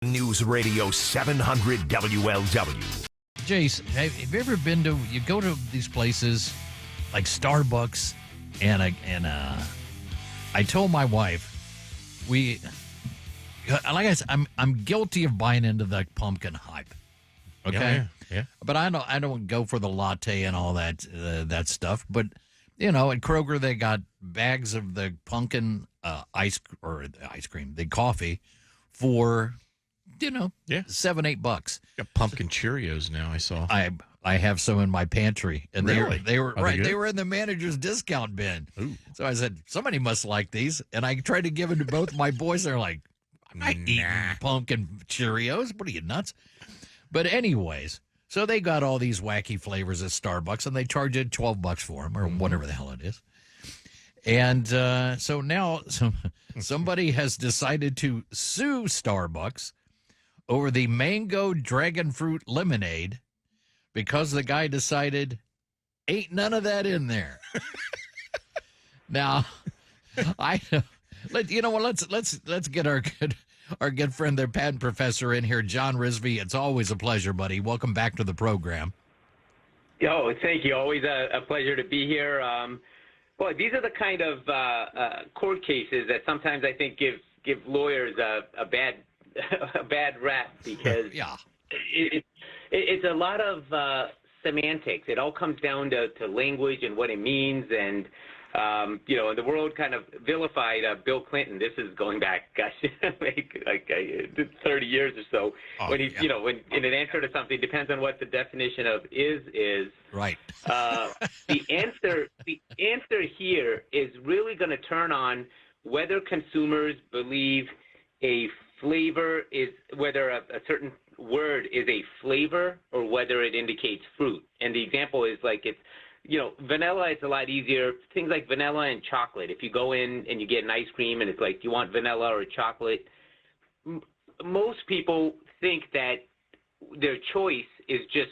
News Radio 700 WLW. Jace, have you ever been to? You go to these places like Starbucks, and I told my wife like I said, I'm guilty of buying into the pumpkin hype. Okay, Yeah. but I don't go for the latte and all that stuff. But at Kroger they got bags of the pumpkin ice cream, the coffee for $7-8. Got pumpkin Cheerios now, I saw. I have some in my pantry, and Really? they were Are they good? They were in the manager's discount bin. Ooh. So I said, somebody must like these, and I tried to give them to both my boys. They're like, I'm not eating pumpkin Cheerios. What are you, nuts? But anyways, so they got all these wacky flavors at Starbucks, and they charge you $12 for them, or whatever the hell it is. And so now somebody has decided to sue Starbucks over the mango dragon fruit lemonade because the guy decided ain't none of that in there. Now, let's get our good friend, their patent professor, in here, John Rizvi. It's always a pleasure, buddy. Welcome back to the program. Oh, thank you. Always a pleasure to be here. Boy, these are the kind of court cases that sometimes I think give lawyers a bad rap because Yeah. It's a lot of semantics. It all comes down to language and what it means, and the world kind of vilified Bill Clinton. This is going back, gosh, like 30 years or so. Oh, when he's, yeah. when in an answer to something, depends on what the definition of is. Right. The answer here is really going to turn on whether consumers believe whether a certain word is a flavor or whether it indicates fruit. And the example is like vanilla, it's a lot easier. Things like vanilla and chocolate. If you go in and you get an ice cream and it's like, do you want vanilla or chocolate? Most people think that their choice is just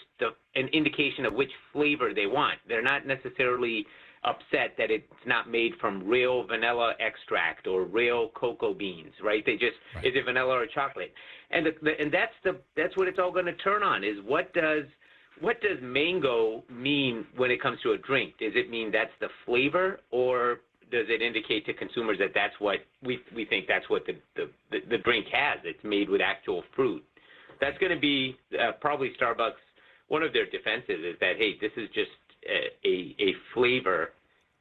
an indication of which flavor they want. They're not necessarily upset that it's not made from real vanilla extract or real cocoa beans, right? Is it vanilla or chocolate? And that's what it's all going to turn on, is what does mango mean when it comes to a drink? Does it mean that's the flavor, or does it indicate to consumers that that's what we think that's what the drink has? It's made with actual fruit. That's going to be probably Starbucks. One of their defenses is that, hey, this is just a flavor,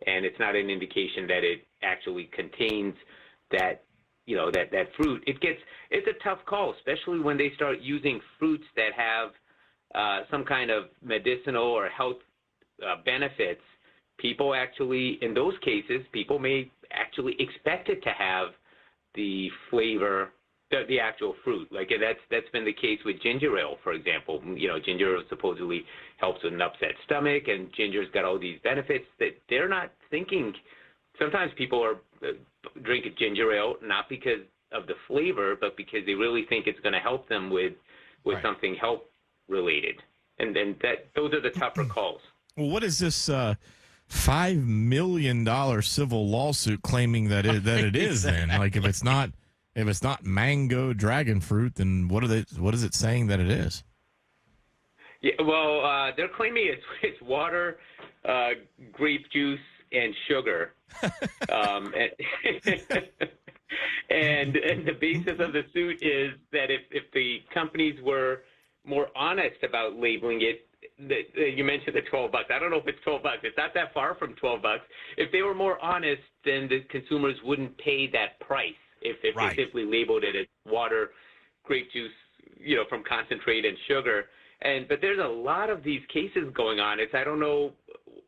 and it's not an indication that it actually contains that fruit. It's a tough call, especially when they start using fruits that have some kind of medicinal or health benefits. People actually, in those cases, people may actually expect it to have the flavor, the actual fruit. Like that's been the case with ginger ale, for example. Ginger supposedly helps with an upset stomach, and ginger's got all these benefits that they're not thinking. Sometimes people are drinking ginger ale not because of the flavor, but because they really think it's going to help them with Right. something health related. And then those are the tougher calls. Well, what is this $5 million civil lawsuit claiming that it is then? Like if it's not mango dragon fruit, then what is it saying that it is? Yeah, well, they're claiming it's water, grape juice, and sugar. And the basis of the suit is that if the companies were more honest about labeling it, you mentioned the $12. I don't know if it's $12. It's not that far from $12. If they were more honest, then the consumers wouldn't pay that price. If Right. they simply labeled it as water, grape juice, from concentrate and sugar. But there's a lot of these cases going on. I don't know,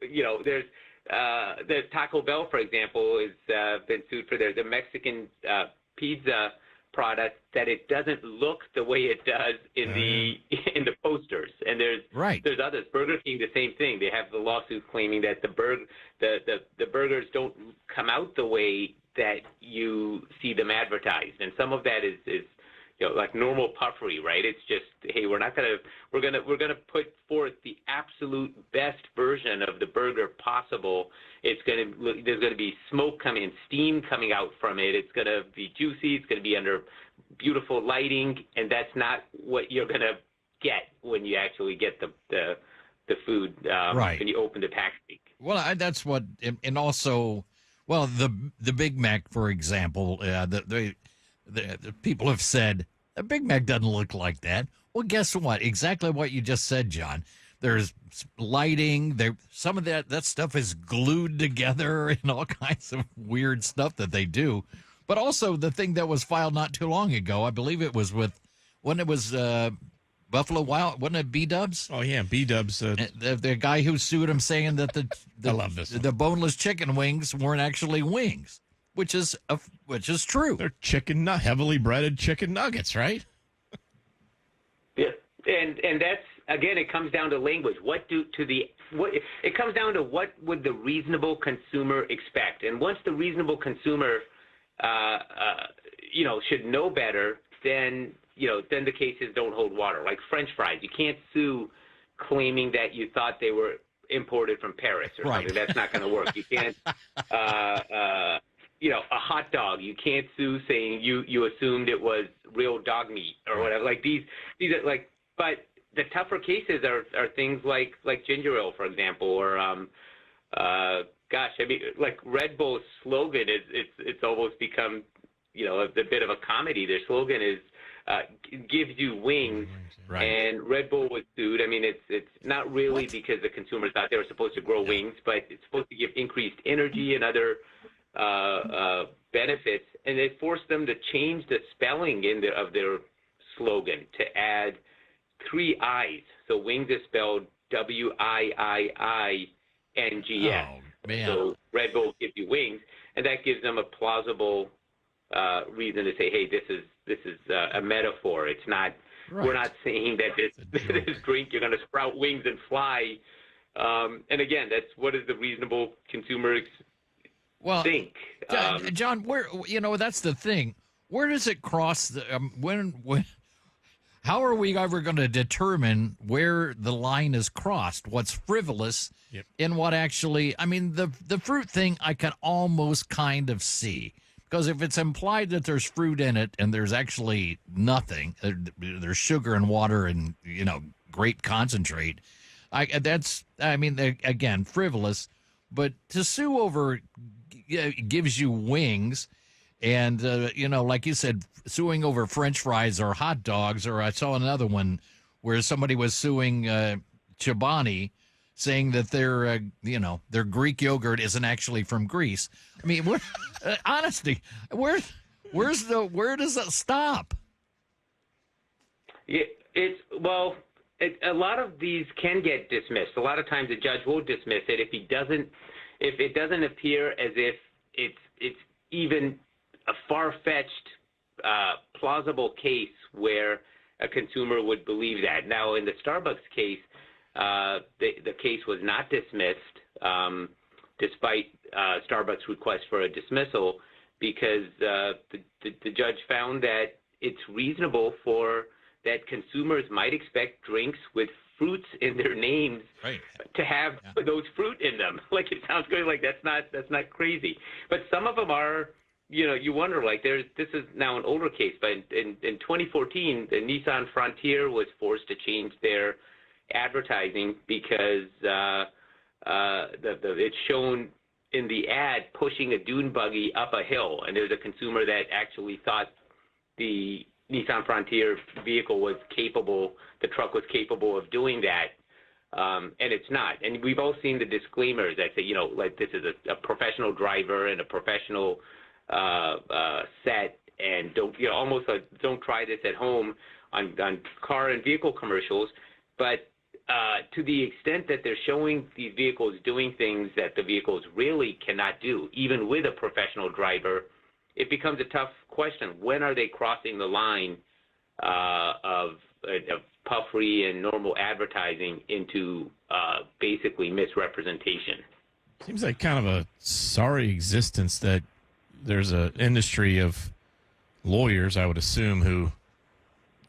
there's the Taco Bell, for example, has been sued for the Mexican pizza product, that it doesn't look the way it does in the posters. And there's others. Burger King, the same thing. They have the lawsuit claiming that the burgers don't come out the way that you see them advertised, and some of that is like normal puffery, right? It's just, hey, we're gonna put forth the absolute best version of the burger possible. There's gonna be smoke steam coming out from it. It's gonna be juicy. It's gonna be under beautiful lighting, and that's not what you're going to get when you actually get the food Right. when you open the packaging. Well, that's what, and also, well, the Big Mac, for example, the people have said a Big Mac doesn't look like that. Well, guess what? Exactly what you just said, John. There's lighting. Some of that stuff is glued together and all kinds of weird stuff that they do. But also the thing that was filed not too long ago, I believe it was when it was Buffalo Wild, wasn't it B-Dubs? Oh, yeah, B-Dubs. The guy who sued him saying that I love this one. the boneless chicken wings weren't actually wings, which is true. They're heavily breaded chicken nuggets, right? Yeah, and that's, again, it comes down to language. It comes down to what would the reasonable consumer expect, and once the reasonable consumer, should know better, then the cases don't hold water. Like French fries, you can't sue claiming that you thought they were imported from Paris or something. That's not going to work. You can't, a hot dog, you can't sue saying you assumed it was real dog meat or whatever. Like these are like, but the tougher cases are things like ginger ale, for example, or like Red Bull's slogan it's almost become a bit of a comedy. Their slogan is gives you wings, right. And Red Bull was sued. I mean, it's not really because the consumers thought they were supposed to grow wings, but it's supposed to give increased energy and other benefits, and they forced them to change the spelling of their slogan to add 3 I's. So wings is spelled Wiiings. Oh, man. So Red Bull gives you wings, and that gives them a plausible reason to say, hey, this is a metaphor. It's not. Right. We're not saying that this drink you're going to sprout wings and fly. And again, that's what is the reasonable consumer think. John, where that's the thing. Where does it cross the when? How are we ever going to determine where the line is crossed? What's frivolous and what actually? I mean, the fruit thing I can almost kind of see. Because if it's implied that there's fruit in it and there's actually nothing, there's sugar and water and, grape concentrate, again, frivolous. But to sue over gives you wings and, like you said, suing over French fries or hot dogs, or I saw another one where somebody was suing Chobani, saying that their Greek yogurt isn't actually from Greece. I mean, honestly, where does that stop? Yeah, a lot of these can get dismissed. A lot of times the judge will dismiss it if it doesn't appear as if it's even a far-fetched, plausible case where a consumer would believe that. Now, in the Starbucks case, the case was not dismissed, despite Starbucks' request for a dismissal, because the judge found that it's reasonable that consumers might expect drinks with fruits in their names to have those fruit in them. Like, it sounds good. Like, that's not crazy. But some of them are. You wonder, like, this is now an older case, but in 2014, the Nissan Frontier was forced to change their advertising because it's shown in the ad pushing a dune buggy up a hill, and there's a consumer that actually thought the Nissan Frontier vehicle was capable, the truck was capable of doing that, and it's not. And we've all seen the disclaimers that say, like, this is a professional driver and a professional set, and don't try this at home on car and vehicle commercials. But to the extent that they're showing these vehicles doing things that the vehicles really cannot do, even with a professional driver, it becomes a tough question. When are they crossing the line of puffery and normal advertising into basically misrepresentation? Seems like kind of a sorry existence that there's an industry of lawyers, I would assume, who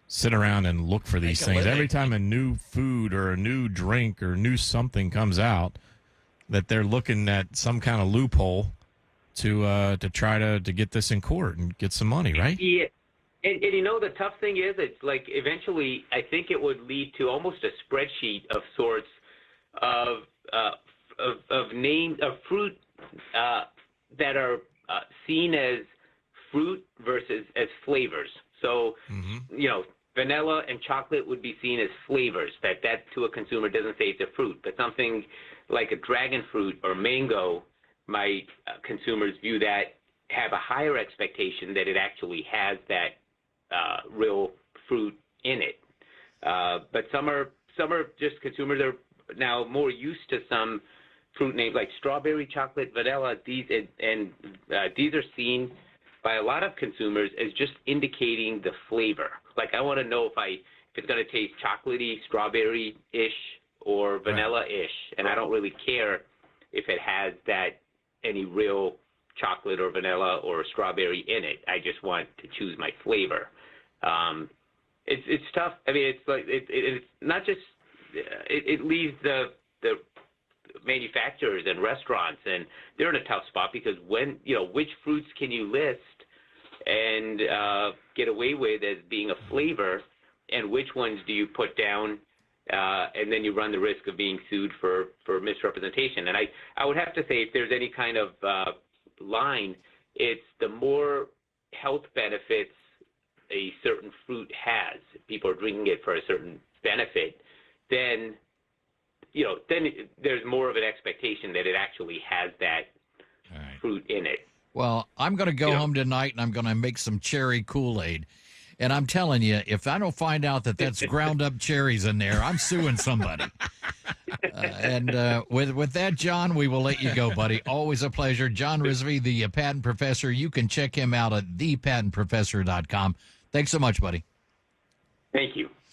sit around and look for these things. Every time a new food or a new drink or new something comes out, that they're looking at some kind of loophole to try to get this in court and get some money, right? And the tough thing is, it's like eventually, I think it would lead to almost a spreadsheet of sorts of names of fruit that are seen as fruit versus as flavors. So, vanilla and chocolate would be seen as flavors. That to a consumer doesn't say it's a fruit, but something like a dragon fruit or mango, my consumers view that, have a higher expectation that it actually has that real fruit in it. But some are just, consumers are now more used to some fruit names like strawberry, chocolate, vanilla. These are seen by a lot of consumers as just indicating the flavor. Like, I want to know if it's going to taste chocolatey, strawberry-ish, or vanilla-ish, and I don't really care if it has any real chocolate or vanilla or strawberry in it. I just want to choose my flavor. It's tough. I mean, it's like it's not just it leaves the manufacturers and restaurants, and they're in a tough spot because which fruits can you list and get away with as being a flavor, and which ones do you put down, and then you run the risk of being sued for misrepresentation. And I would have to say, if there's any kind of line, it's the more health benefits a certain fruit has, if people are drinking it for a certain benefit, then there's more of an expectation that it actually has that fruit in it. Well, I'm going to go home tonight and I'm going to make some cherry Kool-Aid. And I'm telling you, if I don't find out that that's ground up cherries in there, I'm suing somebody. With that, John, we will let you go, buddy. Always a pleasure. John Rizvi, the patent professor. You can check him out at thepatentprofessor.com. Thanks so much, buddy. Thank you.